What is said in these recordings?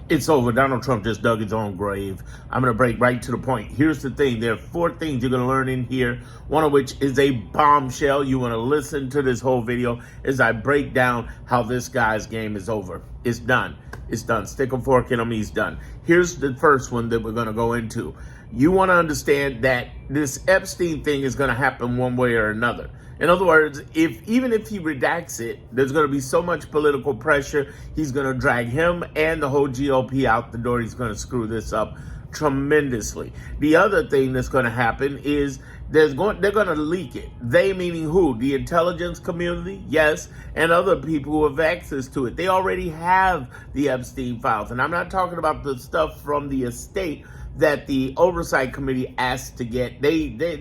It's over. Donald Trump just dug his own grave. I'm going to break right to the point. Here's the thing. There are 4 things you're going to learn in here, one of which is a bombshell. You want to listen to this whole video as I break down how this guy's game is over. It's done. It's done. Stick a fork in him. He's done. Here's the first one that we're going to go into. You want to understand that this Epstein thing is going to happen one way or another. In other words, even if he redacts it, there's going to be so much political pressure. He's going to drag him and the whole GOP out the door. He's going to screw this up tremendously. The other thing that's going to happen is they're going to leak it. They meaning who? The intelligence community, yes, and other people who have access to it. They already have the Epstein files, and I'm not talking about the stuff from the estate that the oversight committee asked to get.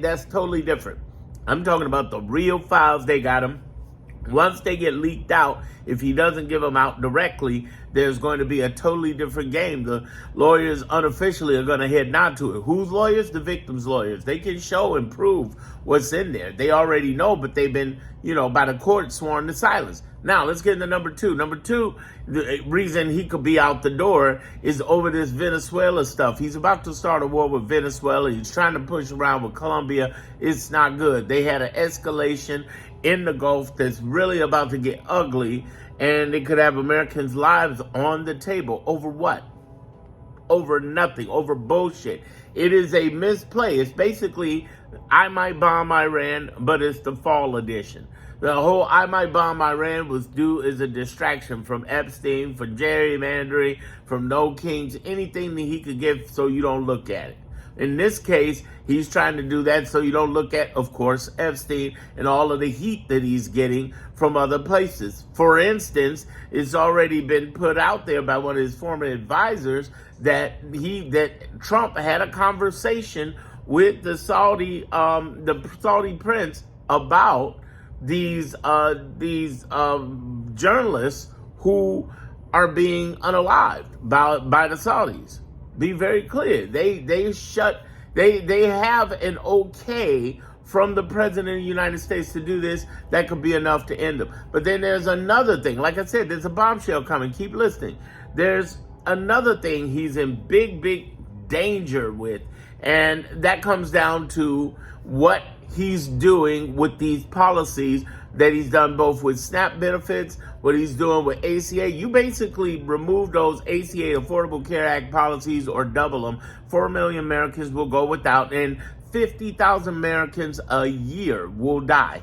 That's totally different. I'm talking about the real files. They got them. Once they get leaked out, if he doesn't give them out directly, there's going to be a totally different game. The lawyers unofficially are going to head nod to it. Whose lawyers? The victim's lawyers. They can show and prove what's in there. They already know, but they've been, by the court sworn to silence. Now, let's get into number 2. Number 2, the reason he could be out the door is over this Venezuela stuff. He's about to start a war with Venezuela. He's trying to push around with Colombia. It's not good. They had an escalation in the Gulf that's really about to get ugly, and it could have Americans' lives on the table. Over what? Over nothing. Over bullshit. It is a misplay. It's basically I Might Bomb Iran, but it's the fall edition. The whole I Might Bomb Iran was due as a distraction from Epstein, from gerrymandering, from No Kings, anything that he could get so you don't look at it. In this case, he's trying to do that so you don't look at, of course, Epstein and all of the heat that he's getting from other places. For instance, it's already been put out there by one of his former advisors that Trump had a conversation with the Saudi prince about these journalists who are being unalived by the Saudis. Be very clear. They have an okay from the president of the United States to do this. That could be enough to end them. But then there's another thing. Like I said, there's a bombshell coming. Keep listening. There's another thing he's in big danger with, and that comes down to what he's doing with these policies that he's done both with SNAP benefits, what he's doing with ACA. You basically remove those ACA Affordable Care Act policies or double them. 4 million Americans will go without, and 50,000 Americans a year will die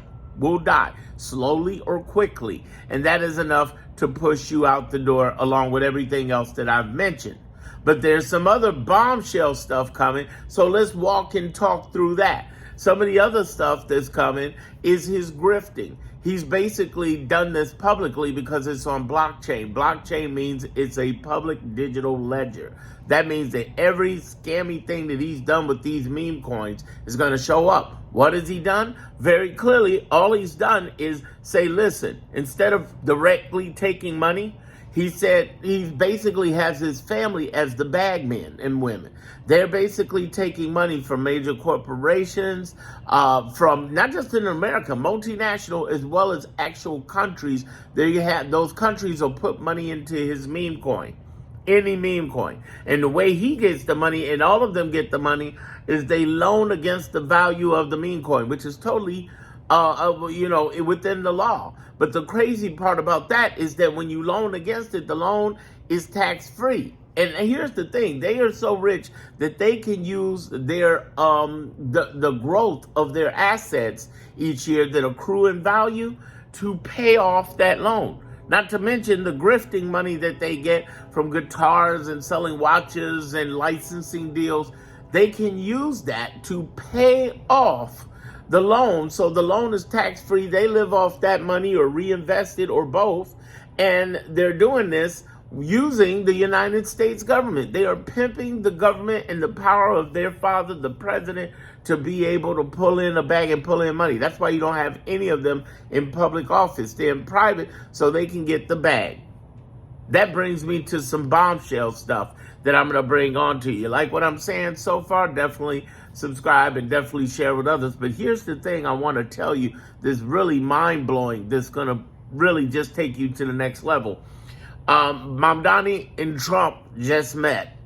slowly or quickly. And that is enough to push you out the door along with everything else that I've mentioned. But there's some other bombshell stuff coming, so let's walk and talk through that. Some of the other stuff that's coming is his grifting. He's basically done this publicly because it's on blockchain. Blockchain means it's a public digital ledger. That means that every scammy thing that he's done with these meme coins is going to show up. What has he done? Very clearly, all he's done is say, listen, instead of directly taking money, he said he basically has his family as the bagmen and women. They're basically taking money from major corporations, from not just in America, multinational as well as actual countries. There you have those countries will put money into his meme coin, any meme coin. And the way he gets the money, and all of them get the money, is they loan against the value of the meme coin, which is totally within the law. But the crazy part about that is that when you loan against it, the loan is tax-free. And here's the thing. They are so rich that they can use their the growth of their assets each year that accrue in value to pay off that loan. Not to mention the grifting money that they get from guitars and selling watches and licensing deals. They can use that to pay off the loan. So the loan is tax-free. They live off that money or reinvest it or both. And they're doing this using the United States government. They are pimping the government and the power of their father, the president, to be able to pull in a bag and pull in money. That's why you don't have any of them in public office. They're in private so they can get the bag. That brings me to some bombshell stuff that I'm going to bring on to you. Like what I'm saying so far, definitely subscribe and definitely share with others. But here's the thing I want to tell you that's really mind-blowing, that's going to really just take you to the next level. Mamdani and Trump just met.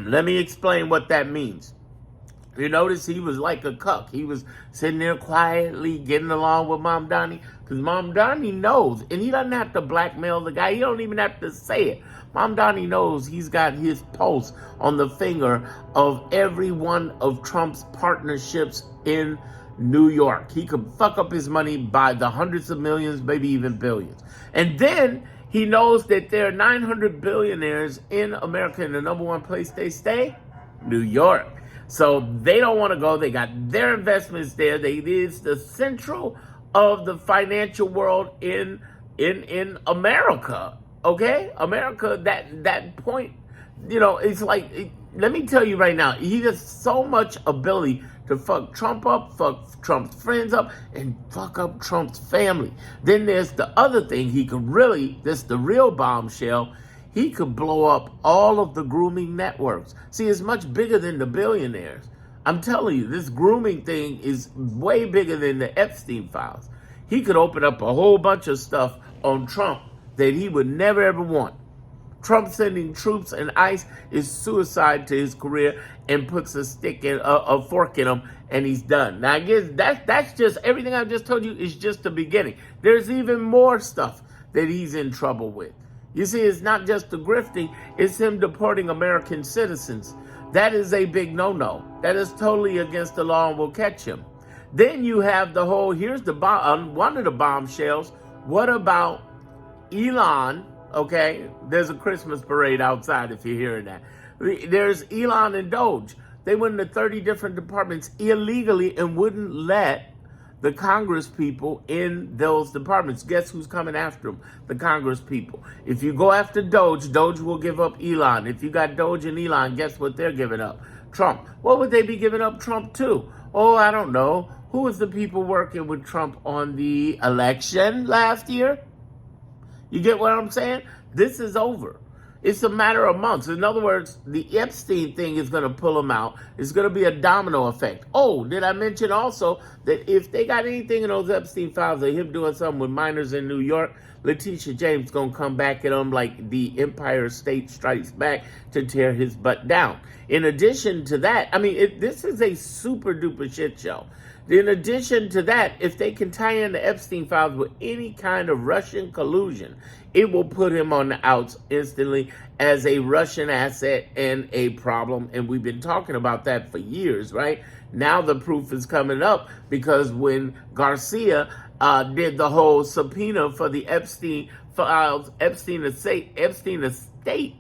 Let me explain what that means. You notice he was like a cuck. He was sitting there quietly getting along with Mamdani because Mamdani knows, and he doesn't have to blackmail the guy. He don't even have to say it. Mamdani knows he's got his pulse on the finger of every one of Trump's partnerships in New York. He could fuck up his money by the hundreds of millions, maybe even billions. And then he knows that there are 900 billionaires in America, and the number one place they stay, New York. So they don't want to go. They got their investments there. It's the central of the financial world in America. Okay, America. That point, it's like. Let me tell you right now, he has so much ability to fuck Trump up, fuck Trump's friends up, and fuck up Trump's family. Then there's the other thing he could really. This the real bombshell. He could blow up all of the grooming networks. See, it's much bigger than the billionaires. I'm telling you, this grooming thing is way bigger than the Epstein files. He could open up a whole bunch of stuff on Trump that he would never ever want. Trump sending troops and ICE is suicide to his career and puts a fork in him, and he's done. Now, I guess that's just everything I've just told you is just the beginning. There's even more stuff that he's in trouble with. You see, it's not just the grifting, it's him deporting American citizens. That is a big no-no. That is totally against the law and will catch him. Then you have the whole, here's the one of the bombshells. What about Elon? Okay, there's a Christmas parade outside if you're hearing that. There's Elon and Doge. They went into 30 different departments illegally and wouldn't let the Congress people in those departments. Guess who's coming after them? The Congress people. If you go after Doge, Doge will give up Elon. If you got Doge and Elon, guess what they're giving up? Trump. What would they be giving up Trump to? Oh, I don't know. Who was the people working with Trump on the election last year? You get what I'm saying? This is over. It's a matter of months. In other words, the Epstein thing is going to pull him out. It's going to be a domino effect. Oh, did I mention also that if they got anything in those Epstein files of him doing something with minors in New York, Letitia James going to come back at him like the Empire State Strikes Back to tear his butt down. In addition to that, I mean, this is a super duper shit show. In addition to that, if they can tie in the Epstein files with any kind of Russian collusion, it will put him on the outs instantly as a Russian asset and a problem. And we've been talking about that for years, right? Now the proof is coming up because when Garcia did the whole subpoena for the Epstein files, Epstein estate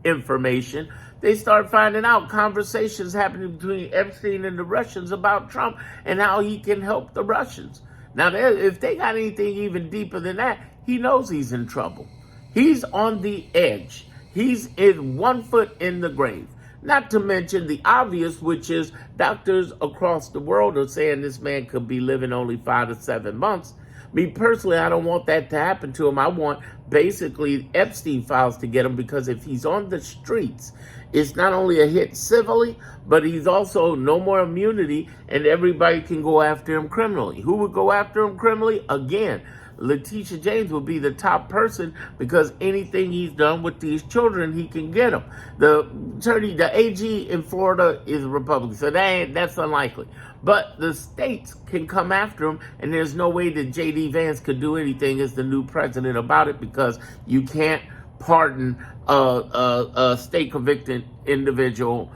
information, they start finding out conversations happening between Epstein and the Russians about Trump and how he can help the Russians. Now, if they got anything even deeper than that, he knows he's in trouble. He's on the edge. He's in 1 foot in the grave. Not to mention the obvious, which is doctors across the world are saying this man could be living only 5 to 7 months. Me personally, I don't want that to happen to him. I want basically Epstein files to get him because if he's on the streets, it's not only a hit civilly, but he's also no more immunity and everybody can go after him criminally. Who would go after him criminally? Again, Letitia James will be the top person because anything he's done with these children, he can get them. The AG in Florida is a Republican, so that's unlikely. But the states can come after him, and there's no way that J.D. Vance could do anything as the new president about it because you can't pardon a state convicted individual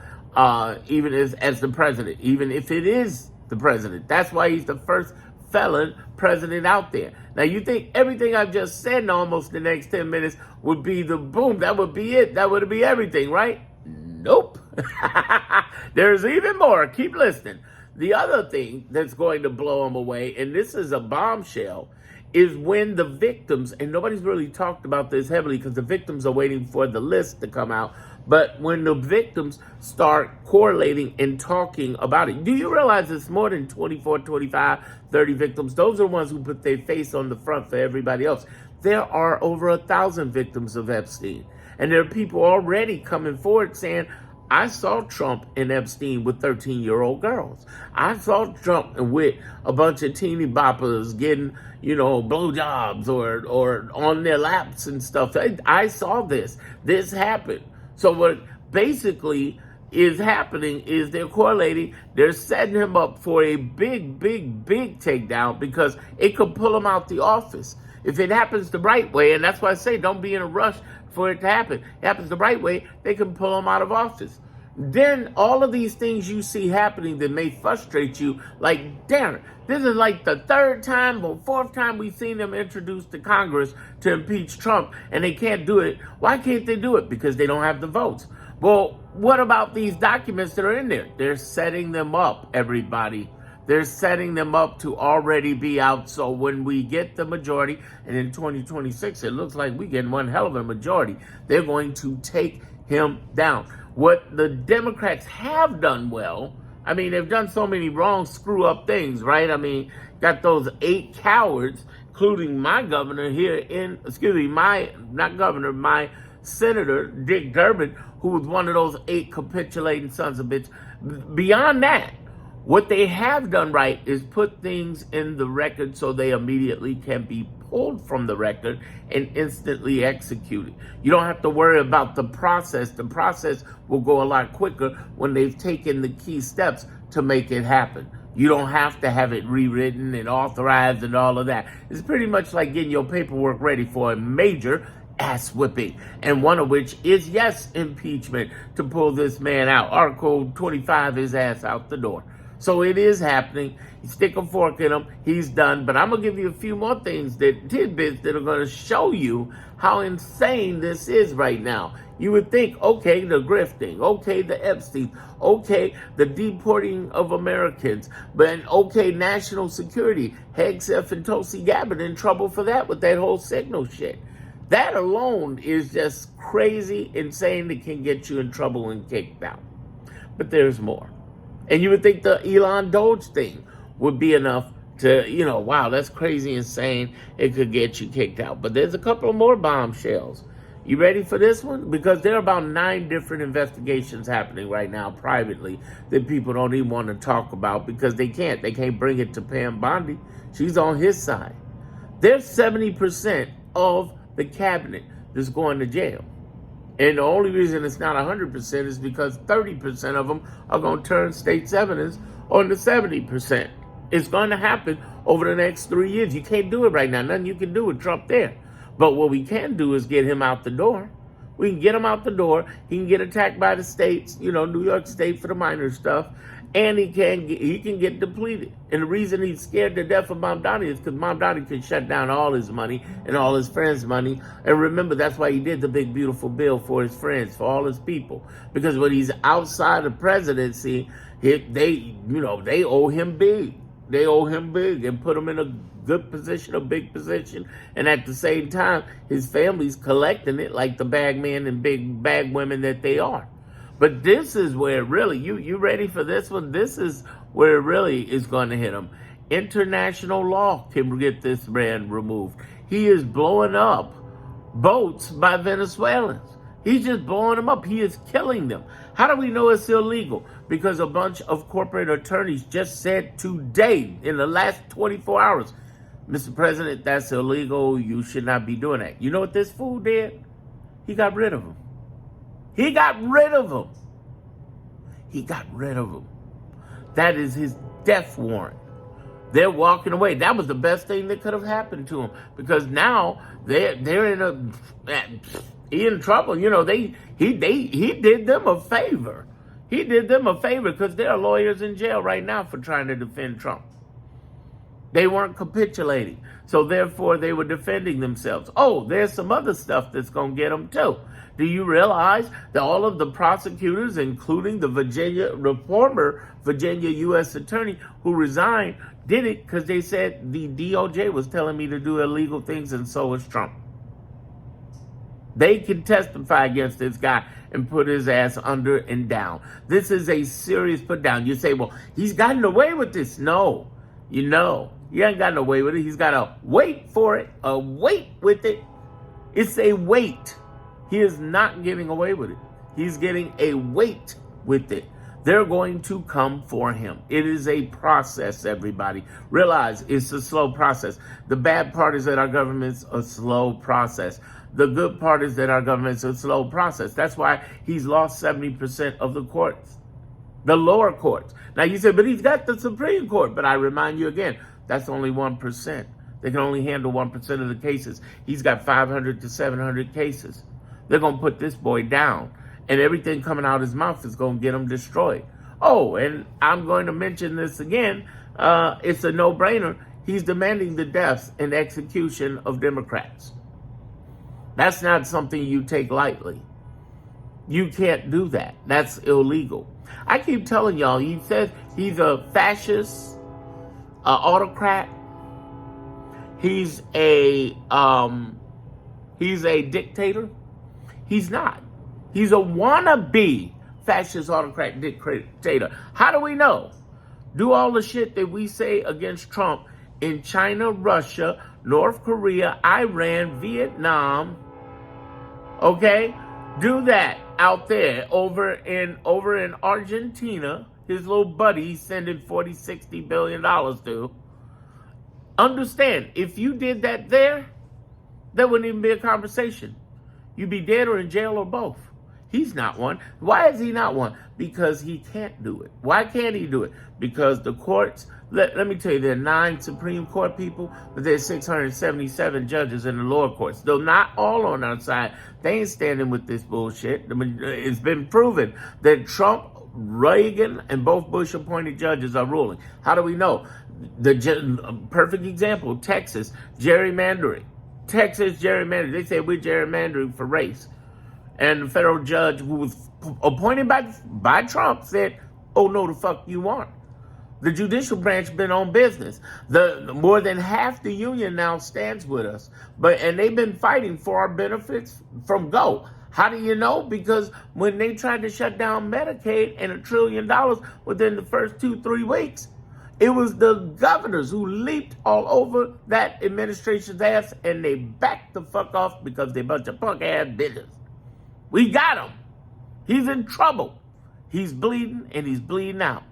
even as the president, even if it is the president. That's why he's the first felon president out there. Now, you think everything I've just said in almost the next 10 minutes would be the boom, that would be it, that would be everything, right? Nope. There's even more. Keep listening. The other thing that's going to blow them away, and this is a bombshell, is when the victims, and nobody's really talked about this heavily because the victims are waiting for the list to come out, but when the victims start correlating and talking about it, do you realize it's more than 24, 25, 30 victims? Those are the ones who put their face on the front for everybody else. There are over 1,000 victims of Epstein. And there are people already coming forward saying, I saw Trump and Epstein with 13-year-old girls. I saw Trump with a bunch of teeny boppers getting, blowjobs or on their laps and stuff. I saw this. This happened. So what basically is happening is they're correlating. They're setting him up for a big, big, big takedown because it could pull him out the office. If it happens the right way, and that's why I say don't be in a rush for it to happen. It happens the right way, they can pull him out of office. Then all of these things you see happening that may frustrate you, like, damn, this is like the third time or fourth time we've seen them introduced to Congress to impeach Trump, and they can't do it. Why can't they do it? Because they don't have the votes. Well, what about these documents that are in there? They're setting them up, everybody. They're setting them up to already be out. So when we get the majority, and in 2026, it looks like we get one hell of a majority, they're going to take him down. What the Democrats have done well, I mean, they've done so many wrong, screw up things, right? I mean, got those 8 cowards, including my governor here my Senator Dick Durbin, who was one of those 8 capitulating sons of bitch. Beyond that, what they have done right is put things in the record so they immediately can be pulled from the record and instantly executed. You don't have to worry about the process. The process will go a lot quicker when they've taken the key steps to make it happen. You don't have to have it rewritten and authorized and all of that. It's pretty much like getting your paperwork ready for a major ass whipping, and one of which is, yes, impeachment to pull this man out. Article 25, his ass out the door. So it is happening. You stick a fork in him, he's done. But I'm going to give you a few more tidbits that are going to show you how insane this is right now. You would think, okay, the grifting, okay, the Epstein, okay, the deporting of Americans, but okay, national security. Hegseth and Tulsi Gabbard in trouble for that with that whole signal shit. That alone is just crazy, insane, that can get you in trouble and kicked out. But there's more. And you would think the Elon Doge thing would be enough to, wow, that's crazy, insane. It could get you kicked out. But there's a couple of more bombshells. You ready for this one? Because there are about 9 different investigations happening right now privately that people don't even want to talk about because they can't. They can't bring it to Pam Bondi. She's on his side. There's 70% of the cabinet that's going to jail. And the only reason it's not 100% is because 30% of them are going to turn state's evidence on the 70%. It's going to happen over the next 3 years. You can't do it right now. Nothing you can do with Trump there. But what we can do is get him out the door. We can get him out the door. He can get attacked by the states, New York State for the minor stuff. And he can get depleted. And the reason he's scared to death of Mamdani is because Mamdani can shut down all his money and all his friends' money. And remember, that's why he did the big, beautiful bill for his friends, for all his people. Because when he's outside the presidency, they owe him big. They owe him big and put him in a good position, a big position. And at the same time, his family's collecting it like the bag men and big bag women that they are. But this is where really, you ready for this one? This is where it really is going to hit him. International law can get this man removed. He is blowing up boats by Venezuelans. He's just blowing them up. He is killing them. How do we know it's illegal? Because a bunch of corporate attorneys just said today, in the last 24 hours, Mr. President, that's illegal. You should not be doing that. You know what this fool did? He got rid of him. He got rid of him. He got rid of him. That is his death warrant. They're walking away. That was the best thing that could have happened to him because now they're in trouble. He did them a favor. He did them a favor because there are lawyers in jail right now for trying to defend Trump. They weren't capitulating, so therefore they were defending themselves. Oh, there's some other stuff that's going to get them too. Do you realize that all of the prosecutors, including the former Virginia U.S. attorney who resigned, did it because they said the DOJ was telling me to do illegal things and so was Trump. They can testify against this guy and put his ass under and down. This is a serious put down. You say, well, he's gotten away with this. No, he ain't gotten away with it. He's got to wait for it, wait with it. It's a wait. He is not getting away with it. He's getting a weight with it. They're going to come for him. It is a process, everybody. Realize it's a slow process. The bad part is that our government's a slow process. The good part is that our government's a slow process. That's why he's lost 70% of the courts, the lower courts. Now you say, but he's got the Supreme Court. But I remind you again, that's only 1%. They can only handle 1% of the cases. He's got 500 to 700 cases. They're going to put this boy down. And everything coming out of his mouth is going to get him destroyed. Oh, and I'm going to mention this again. It's a no-brainer. He's demanding the deaths and execution of Democrats. That's not something you take lightly. You can't do that. That's illegal. I keep telling y'all, he says he's a fascist, autocrat. He's a dictator. He's not. He's a wannabe fascist, autocrat, dictator. How do we know? Do all the shit that we say against Trump in China, Russia, North Korea, Iran, Vietnam. Okay? Do that out there over in Argentina. His little buddy he's sending $40-60 billion to. Understand, if you did that there wouldn't even be a conversation. You'd be dead or in jail or both. He's not one. Why is he not one? Because he can't do it. Why can't he do it? Because the courts, let me tell you, there are 9 Supreme Court people, but there's 677 judges in the lower courts. Though not all on our side, they ain't standing with this bullshit. It's been proven that Trump, Reagan, and both Bush-appointed judges are ruling. How do we know? The perfect example, Texas, gerrymandering. Texas gerrymandering. They say we're gerrymandering for race. And the federal judge who was appointed by Trump said, oh, no, the fuck you aren't. The judicial branch been on business. The more than half the union now stands with us. And they've been fighting for our benefits from go. How do you know? Because when they tried to shut down Medicaid and $1 trillion within the first 2-3 weeks, it was the governors who leaped all over that administration's ass and they backed the fuck off because they bunch of punk ass bitches. We got him. He's in trouble. He's bleeding and he's bleeding out.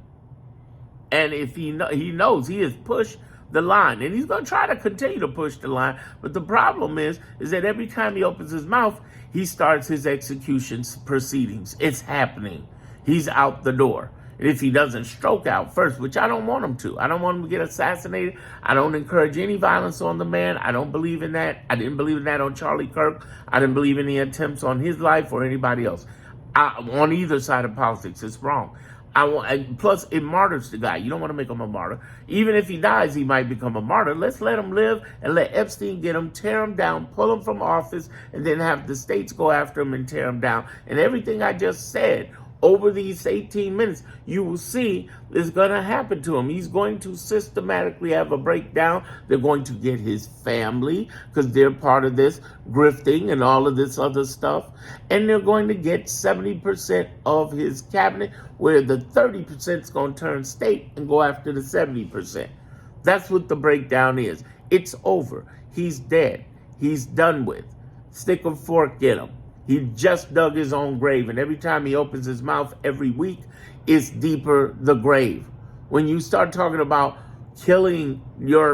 And if he knows he has pushed the line, and he's going to try to continue to push the line. But the problem is that every time he opens his mouth, he starts his execution proceedings. It's happening. He's out the door. And if he doesn't stroke out first, which I don't want him to. I don't want him to get assassinated. I don't encourage any violence on the man. I don't believe in that. I didn't believe in that on Charlie Kirk. I didn't believe in any attempts on his life or anybody else. On either side of politics, it's wrong. Plus, it martyrs the guy. You don't want to make him a martyr. Even if he dies, he might become a martyr. Let's let him live and let Epstein get him, tear him down, pull him from office, and then have the states go after him and tear him down. And everything I just said over these 18 minutes, you will see is going to happen to him. He's going to systematically have a breakdown. They're going to get his family because they're part of this grifting and all of this other stuff. And they're going to get 70% of his cabinet, where the 30% is going to turn state and go after the 70%. That's what the breakdown is. It's over. He's dead. He's done with. Stick a fork in him. He just dug his own grave, and every time he opens his mouth every week, it's deeper the grave. When you start talking about killing your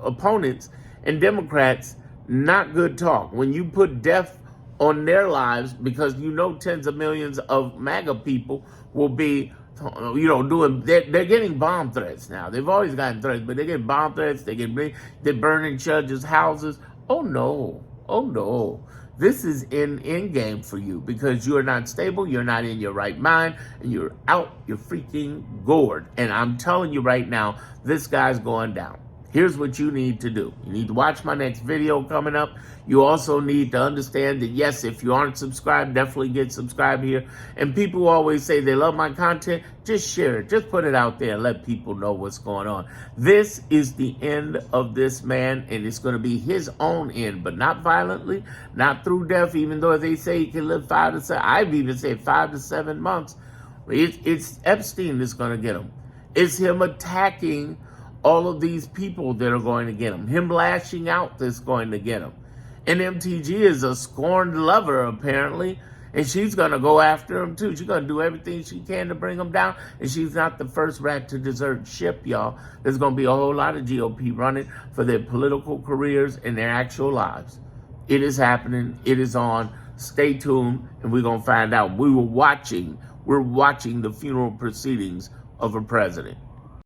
opponents and Democrats, not good talk. When you put death on their lives, because you know tens of millions of MAGA people will be, they're getting bomb threats now. They've always gotten threats, but they get bomb threats. They're burning judges' houses. Oh no. Oh no, this is in game for you because you're not stable, you're not in your right mind, and you're freaking gourd. And I'm telling you right now, this guy's going down. Here's what you need to do. You need to watch my next video coming up. You also need to understand that, yes, if you aren't subscribed, definitely get subscribed here. And people always say they love my content. Just share it. Just put it out there and let people know what's going on. This is the end of this man, and it's going to be his own end, but not violently, not through death, even though they say he can live 5 to 7. I've even said 5 to 7 months. It's Epstein that's going to get him. It's him attacking all of these people that are going to get him lashing out that's going to get him. And MTG is a scorned lover, apparently. And she's going to go after him, too. She's going to do everything she can to bring him down. And she's not the first rat to desert ship, y'all. There's going to be a whole lot of GOP running for their political careers and their actual lives. It is happening. It is on. Stay tuned, and we're going to find out. We're watching the funeral proceedings of a president.